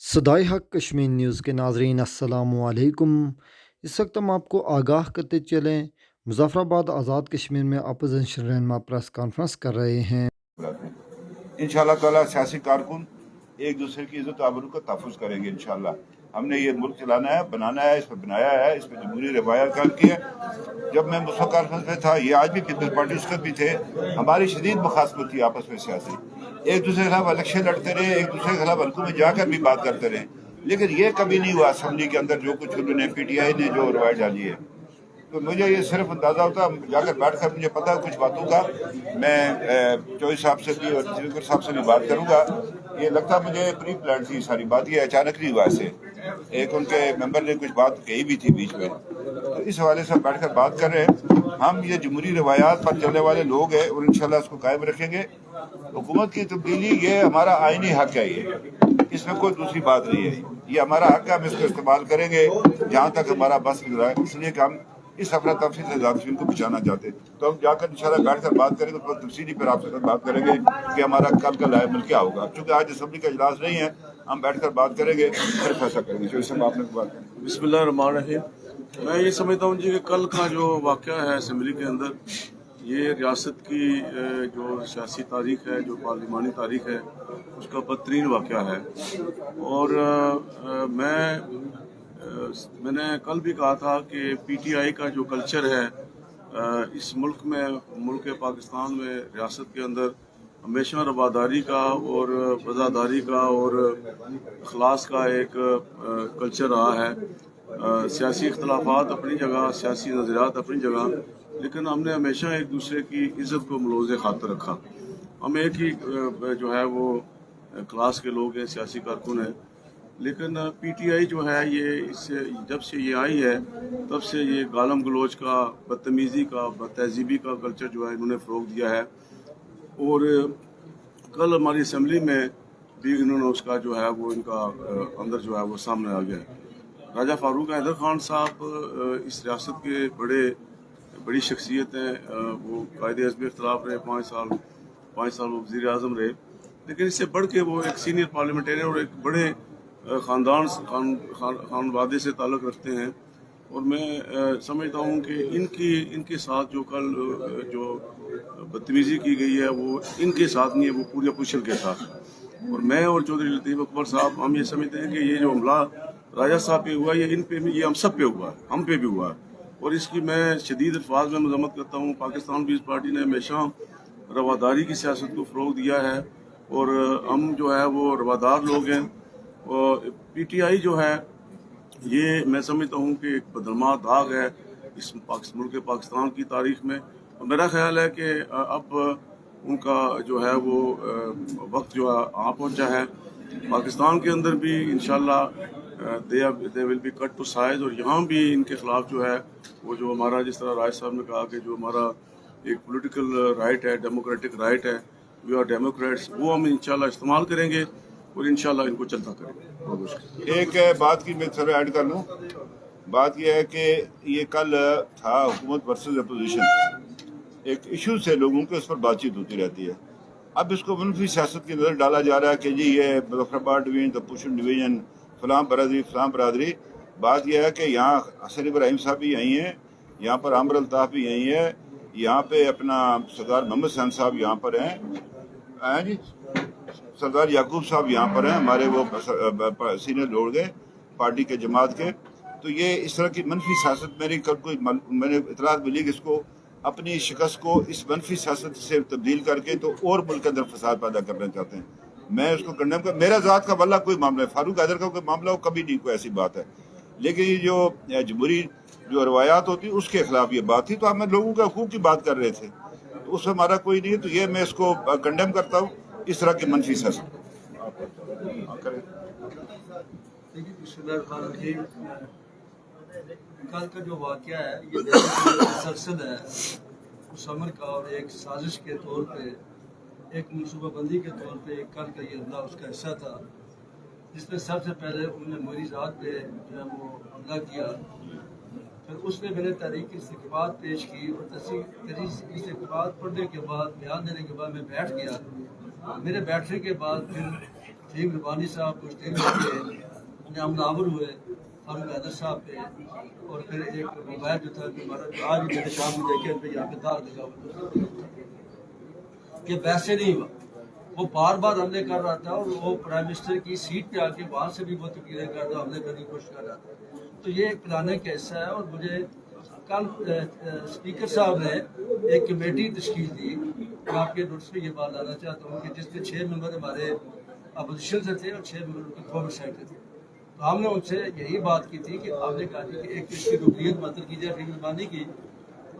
सदाई हक कश्मीर न्यूज़ के नाजरीन अस्सलाम वालेकुम। इस वक्त हम आपको आगाह करते चलें, मुजफ्फराबाद आज़ाद कश्मीर में अपोजिशन रहनुमा प्रेस कॉन्फ्रेंस कर रहे हैं। इंशाअल्लाह ताला सियासी कारकुन एक दूसरे की इज्जत आबरू का तहफ़्फ़ुज़ करेंगे। इंशाअल्लाह हमने ये मुल्क चलाना है, बनाना है, इसमें बनाया है, इसमें जमहूरी रवायत कायम की है। जब मैं मुस्लिम कॉन्फ्रेंस में था, ये आज भी पीपल्स पार्टी उसके भी थे, हमारी शदीद मुखासमत थी आपस में सियासी, एक दूसरे के खिलाफ इलेक्शन लड़ते रहे, एक दूसरे के खिलाफ हल्कों में जाकर भी बात करते रहे, लेकिन ये कभी नहीं हुआ असम्बली के अंदर जो कुछ उन्होंने PTI ने जो रवायत डाली है। तो मुझे ये सिर्फ अंदाज़ा होता, जाकर बैठकर मुझे पता है कुछ बातों का। मैं चौधरी साहब से भी और स्पीकर साहब से भी बात करूंगा। ये लगता मुझे प्री प्लान थी सारी बात, ये अचानक नहीं हुआ। ऐसे एक उनके मेंबर ने कुछ बात कही भी थी बीच में, तो इस हवाले से बैठकर बात कर रहे हैं। हम ये जमहूरी रवायात पर चलने वाले लोग हैं और इंशाल्लाह इसको कायम रखेंगे। हुकूमत की तब्दीली ये हमारा आईनी हक है, ये इसमें कोई दूसरी बात नहीं है। ये हमारा हक है, हम इसको इस्तेमाल करेंगे जहाँ तक हमारा बस मिल रहा है, इसलिए कि हम इस अफरा तफसील से ज़ात को बचाना चाहते हैं। तो हम जाकर इंशाल्लाह बैठ कर बात करेंगे, तो तफसीली पर आपसे बात करेंगे कि हमारा कल का लाइव मिल क्या होगा। चूँकि आज असम्बली का इजलास नहीं है, हम बैठ कर बात करेंगे, फिर फैसला करेंगे। जो इसमें आपने बात करें। बिस्मिल्लाहिर्रहमानिर्रहीम। मैं ये समझता हूँ जी कि कल का जो वाक़या है असम्बली के अंदर, ये रियासत की जो सियासी तारीख है, जो पार्लिमानी तारीख है, उसका बदतरीन वाक़या है। और मैंने कल भी कहा था कि PTI का जो कल्चर है इस मुल्क में, मुल्क पाकिस्तान में, रियासत के अंदर हमेशा रवादारी का और वज़ादारी का और अखलास का एक कल्चर रहा है। सियासी इख्तलाफात अपनी जगह, सियासी नज़रियात अपनी जगह, लेकिन हमने हमेशा एक दूसरे की इज़्ज़त को मलूज़ खातर रखा। हम एक ही जो है वो क्लास के लोग हैं, सियासी कारकुन हैं, लेकिन PTI जो है ये इससे जब से ये आई है तब से ये गालम गलोच का, बदतमीज़ी का, बदतहज़ीबी का कल्चर जो है इन्होंने फ़रोग़ दिया है। और कल हमारी असम्बली में भी इन्होंने उसका जो है वो इनका अंदर जो है वो सामने आ गया है। राजा फारूक हैदर खान साहब इस रियासत के बड़ी शख्सियत हैं। वो कायदे हिज़्ब इख्तिलाफ रहे, 5 साल वो वज़ीर आज़म रहे, लेकिन इससे बढ़ के वो एक सीनियर पार्लियामेंटेरियन और एक बड़े खानवादे से ताल्लुक़ रखते हैं। और मैं समझता हूँ कि इनके साथ जो कल जो बदतमीज़ी की गई है वो इनके साथ नहीं है, वो पूरे अपोजिशन के साथ। और मैं और चौधरी लतीफ़ अकबर साहब हम ये समझते हैं कि ये जो हमला राजा साहब पे हुआ, ये इन पे भी, ये हम सब पे हुआ, हम पे भी हुआ। और इसकी मैं शदीद अल्फाज में मज़म्मत करता हूँ। पाकिस्तान पीपल्स पार्टी ने हमेशा रवादारी की सियासत को फ़रोग़ दिया है और हम जो है वो रवादार लोग हैं। और PTI जो है ये मैं समझता हूँ कि एक बदनमा दाग है इस मुल्क पाकिस्तान की तारीख में। और मेरा ख्याल है कि अब उनका जो है वो वक्त जो है आ पहुँचा है। पाकिस्तान के अंदर भी इंशाल्लाह they will be cut to size, और यहाँ भी इनके ख़िलाफ़ जो है वो, जो हमारा, जिस तरह राज साहब ने कहा कि जो हमारा एक पॉलिटिकल राइट है, डेमोक्रेटिक राइट है, वी आर डेमोक्रेट्स, वो हम इंशाल्लाह इस्तेमाल करेंगे और इंशाल्लाह इनको चलता करेंगे। एक बात की मैं थोड़ा ऐड कर लूँ। बात यह है कि ये कल था हुकूमत वर्सेस अपोजिशन, एक इशू से लोगों के उस पर बातचीत होती रहती है। अब इसको मनफी सियासत की नज़र डाला जा रहा है कि जी ये मुजफ्फराबाद डिवीजन, द पुशन डिवीजन, फलां बरादरी। बात यह है कि यहाँ हसन इब्राहिम साहब भी यहीं हैं, यहाँ पर आमर अल्ताफ़ भी यहीं है, यहाँ पे अपना सरदार मोहम्मद हसन साहब यहाँ पर हैं जी, सरदार याकूब साहब यहाँ पर हैं, हमारे वो सीनियर लोग गए पार्टी के जमात के। तो ये इस तरह की मनफी सियासत मैंने इतलात मिली कि इसको अपनी शिकस्त को इस मनफी सियासत से तब्दील करके तो और मुल्क के अंदर फसाद पैदा करना चाहते हैं। मैं उसको कंडेम कर, मेरा ज़ात का वल्ला कोई मामला है, फारूक हैदर का कोई मामला हो, कभी नहीं कोई ऐसी बात है। लेकिन ये जो जमहूरी जो रवायात होती उसके खिलाफ ये बात थी, तो हम लोगों के हकूक़ की बात कर रहे थे, तो उसमें हमारा कोई नहीं है। तो ये मैं इसको कंडेम करता हूँ, इस तरह की मनफी सियासत। कल का जो वाक़या है ये सरसद है उस अमर का, और एक साजिश के तौर पे, एक मनसूबाबंदी के तौर पे कल का ये हमला उसका हिस्सा था, जिसमें सबसे पहले उन्होंने मेरी ज़ात पे जो है वो हमला किया। फिर उसमें मैंने तहरीक इस्तिक़बाल पेश की और तहरीक इस्तिक़बाल पढ़ने के बाद, बयान देने के बाद मैं बैठ गया। मेरे बैठने के बाद फिर फहीम रबानी साहब कुछ देर के हमलावर हुए फारूक हैदर साहब पे, और फिर एक मोबाइल जो था कि हमारा आज ही मैंने शाम में देखे पे यहाँ पे तार लगा हुआ, ये वैसे नहीं हुआ, वो बार बार हमले कर रहा था और वो प्राइम मिनिस्टर की सीट पे आके वहाँ से भी वो तकरीरें कर रहा, हमले करने की कोशिश कर रहा था। तो ये एक प्लानिंग का हिस्सा है। और मुझे कल स्पीकर साहब ने एक कमेटी तश्कील दी, मैं आपके नोटिस पे ये बात लाना चाहता हूँ कि जिसमें 6 मेंबर हमारे अपोजिशन से थे और 6 मेंबर उनके फॉर्मर साइड से थे। तो हमने उनसे यही बात की थी कि आपने कहा थी कि एक तो इसकी रुकनीत मतलब की जाए फहीम रबानी की,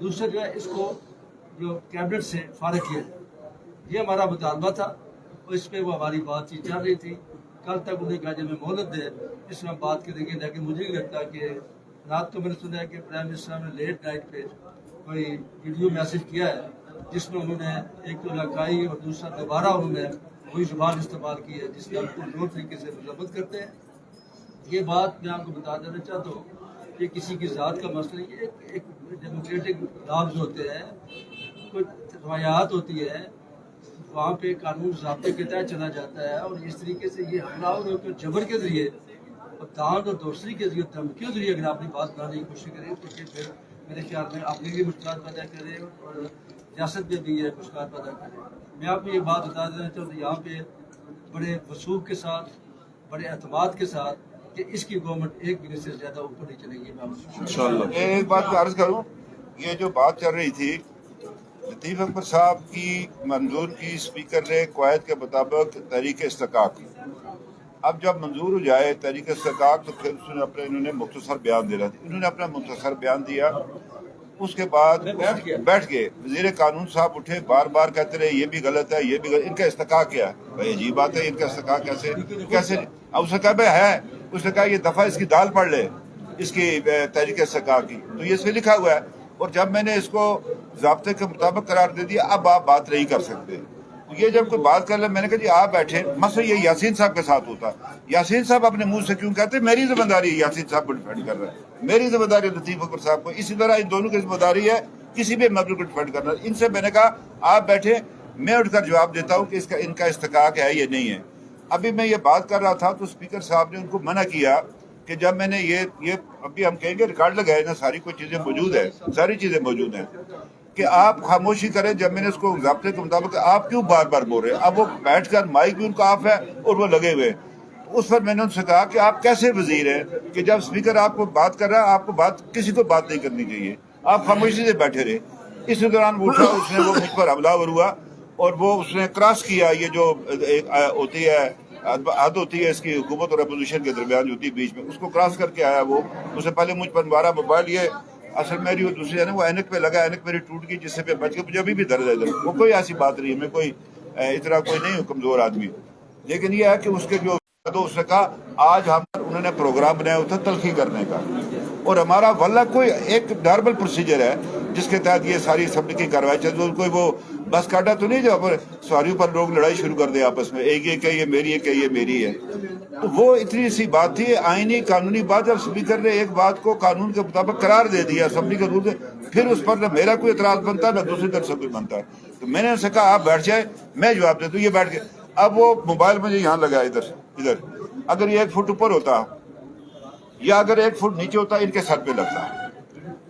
दूसरा जो है इसको जो कैबिनेट से फारिग किया जाए, ये हमारा मुतालबा था और इस पर वो हमारी बातचीत चल रही थी। कल तक उन्हें कहा जब मैं मोहलत दे इसमें हम बात करेंगे, लेकिन मुझे नहीं लगता कि रात को मैंने सुना है कि प्राइम मिनिस्टर ने लेट नाइट पे कोई वीडियो मैसेज किया है जिसमें उन्होंने एक तो लकाई और दूसरा दोबारा उन्होंने वही जुबान इस्तेमाल की है जिसमें हमको जोर तरीके से मजम्मत करते हैं। ये बात मैं आपको बता देना चाहता हूँ कि किसी की ज़ात का मसला नहीं है, एक डेमोक्रेटिक लफ्ज़ होते हैं, कोई रवायात होती है, वहाँ पे कानून ज़ाब्ते के तहत चला जाता है। और इस तरीके से ये हमलावर होकर जबर के ज़रिए और दांत और दूसरी के जरिए धमकी के जरिए अगर अपनी बात बनाने की कोशिश करें तो फिर मेरे ख्याल में अपने लिए मुश्किल पैदा करें और रियासत में भी ये मुश्किल पैदा करें। मैं आपको ये बात बता देना चाहता हूँ यहाँ पे बड़े वसूख के साथ, बड़े एतमाद के साथ कि इसकी गवर्नमेंट एक महीने से ज़्यादा ऊपर नहीं चलेगी। इंशाअल्लाह। एक बात मैं अर्ज करूँ, ये जो बात चल रही थी लतीफ़ अकबर साहब की मंजूर की स्पीकर ने क़वायद के मुताबिक तहरीक इस्तिक़ाक़, अब जब मंजूर हो जाए तहरीक इस्तिक़ाक़ तो फिर उसने अपने इन्होंने मुख्तसर बयान देना था, इन्होंने अपना मुख्तसर बयान दिया। उसके बाद बैठ गए वज़ीर कानून साहब उठे, बार बार कहते रहे ये भी गलत है, ये भी गलत, इनका इस्तिक़ाक़ क्या है भाई, अजीब बात है, इनका इस्तिक़ाक़ कैसे अब उसने कहा भाई है, उसने कहा ये दफ़ा इसकी दाल पढ़ ले इसकी तहरीक इस्तिक़ाक़ की, तो ये इसमें लिखा हुआ है। और जब मैंने इसको ज़ाब्ते के मुताबिक करार दे दिया, अब आप बात नहीं कर सकते। तो ये जब कोई बात कर ले, मैंने कहा जी आप बैठे, मसला ये यासीन साहब के साथ होता, यासीन साहब अपने मुंह से क्यों कहते मेरी जिम्मेदारी है, यासीन साहब को डिफेंड कर रहा है, मेरी जिम्मेदारी है लतीफ़ अकबर साहब को, इसी तरह इन दोनों की जिम्मेदारी है किसी भी मसले को डिफेंड करना। इनसे मैंने कहा आप बैठे, मैं उठकर जवाब देता हूँ कि इसका इनका इस्तिक़ाक़ है ये नहीं है। अभी मैं ये बात कर रहा था तो स्पीकर साहब ने उनको मना किया कि जब मैंने ये अभी हम कहेंगे रिकॉर्ड लगाए ना, सारी कोई चीज़ें मौजूद है, सारी चीज़ें मौजूद हैं कि आप खामोशी करें। जब मैंने उसको ज़ाब्ते के मुताबिक आप क्यों बार बार बोल रहे हैं, अब वो बैठकर माइक भी उनका ऑफ है और वो लगे हुए, उस पर मैंने उनसे कहा कि आप कैसे वजीर हैं कि जब स्पीकर आपको बात कर रहा है आपको किसी को बात नहीं करनी चाहिए, आप खामोशी से बैठे रहे। इसी दौरान वो उठा, उसने वो मुझ पर हमलावर हुआ और वो उसने क्रॉस किया, ये जो एक होती है हद होती है इसकी हुकूमत और अपोजिशन के दरमियान जो होती है बीच में, उसको क्रॉस करके आया वो। उससे पहले मुझ पर मारा, मोबाइल ये असल मेरी वो दूसरी है ना वो ऐनक पे लगा, ऐनक मेरी टूट गई जिससे पे बच के मुझे अभी भी दर्द है इधर। वो कोई ऐसी बात नहीं है, मैं कोई इतना कोई नहीं हूँ कमज़ोर आदमी, लेकिन ये है कि उसके जो तो उसने कहा आज हम उन्होंने प्रोग्राम बनाया था तलखी करने का, और हमारा वल्ला कोई एक नॉर्मल प्रोसीजर है जिसके तहत ये सारी सबकी की कार्रवाई चल रही। कोई वो बस काटा तो नहीं जो सवारियों पर लोग लड़ाई शुरू कर दे आपस में, एक ये कहिए मेरी है, कहिए मेरी है। तो वो इतनी सी बात थी, आईनी कानूनी बात। जब स्पीकर ने एक बात को कानून के मुताबिक करार दे दिया असम्बली के रूल, फिर उस पर न मेरा कोई एतराज बनता न दूसरी तरफ से कोई बनता। तो मैंने उनसे कहा आप बैठ जाए, मैं जवाब दे दूँ। ये बैठ गए। अब वो मोबाइल मुझे यहाँ लगा इधर, अगर ये 1 फुट ऊपर होता या अगर 1 फुट नीचे होता इनके सर पे लगता,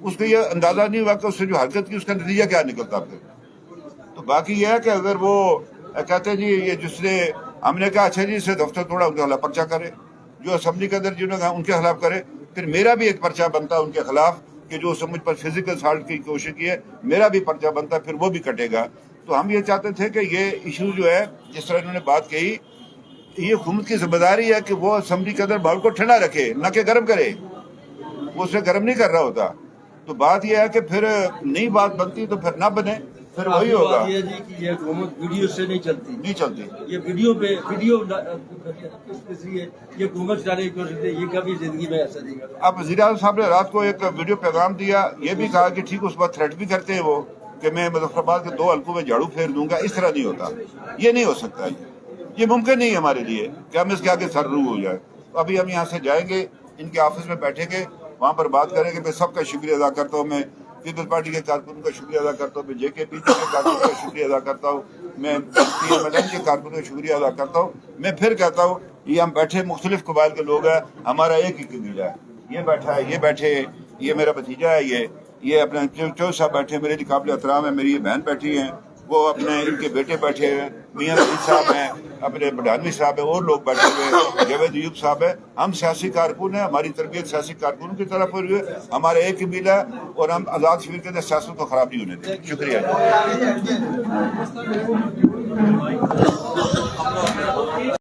उसको ये अंदाजा नहीं हुआ कि उससे जो हरकत की उसका नतीजा क्या निकलता फिर। तो बाकी ये है कि अगर वो कहते हैं जी ये जिसने, हमने कहा अच्छा जी इससे दफ्तर तोड़ा उनके खिलाफ पर्चा करे, जो असम्बली के अंदर जिन्होंने उनके खिलाफ करे, फिर मेरा भी एक पर्चा बनता है उनके खिलाफ कि जो समझ पर फिजिकल असॉल्ट की कोशिश की है, मेरा भी पर्चा बनता है, फिर वो भी कटेगा। तो हम ये चाहते थे कि ये इशू जो है जिस तरह इन्होंने बात कही, ये हुकूमत की जिम्मेदारी है कि वो असम्बली के अंदर माहौल को ठंडा रखे, न कि गर्म करे। वो उसे गर्म नहीं कर रहा होता। तो बात यह है कि फिर नई बात बनती तो फिर ना बने, फिर वही होगा। ये जी कि ये हुकूमत वीडियो से नहीं चलती, ये वीडियो ये हुकूमत चलाने की कोशिश है, ये कभी जिंदगी में ऐसा नहीं करता। अब वज़ीर आज़म साहब ने रात को एक वीडियो पैगाम दिया, ये भी कहा कि ठीक उस पर थ्रेट भी करते हैं वो कि मैं मुजफ्फराबाद के 2 हल्कों में झाड़ू फेर दूंगा। इस तरह नहीं होता, ये नहीं हो सकता, ये मुमकिन नहीं है हमारे लिए कि हम इसके आगे सर रू हो जाए। तो अभी हम यहाँ से जाएंगे, इनके ऑफिस में बैठेंगे, वहाँ पर बात करेंगे। मैं सबका शुक्रिया अदा करता हूँ। मैं پیپلز پارٹی کے کارکنوں کا شکریہ ادا کرتا ہوں، میں JKP کے کارکنوں کا شکریہ ادا کرتا ہوں، میں PMLN کے کارکنوں کا شکریہ ادا کرتا ہوں۔ میں پھر کہتا ہوں یہ ہم بیٹھے مختلف قبائل کے لوگ ہیں، ہمارا ایک ہی قبیلہ ہے، یہ بیٹھا ہے، یہ بیٹھے، یہ میرا بھتیجا ہے، یہ اپنے چوہدری صاحب بیٹھے ہیں، میرے لیے قابل احترام ہے، میری یہ بہن بیٹھی ہیں، وہ اپنے ان کے بیٹے بیٹھے ہیں، میاں وحید صاحب ہیں، اپنے بڈھانوی صاحب ہیں، اور لوگ بیٹھے ہوئے، جاوید ایوب صاحب ہیں۔ ہم سیاسی کارکن ہیں، ہماری تربیت سیاسی کارکنوں کی طرف ہوئی ہے، ہمارا ایک قبیلہ ہے، اور ہم آزاد کشمیر کے اندر سیاست کو خراب نہیں ہونے دیں گے۔ شکریہ۔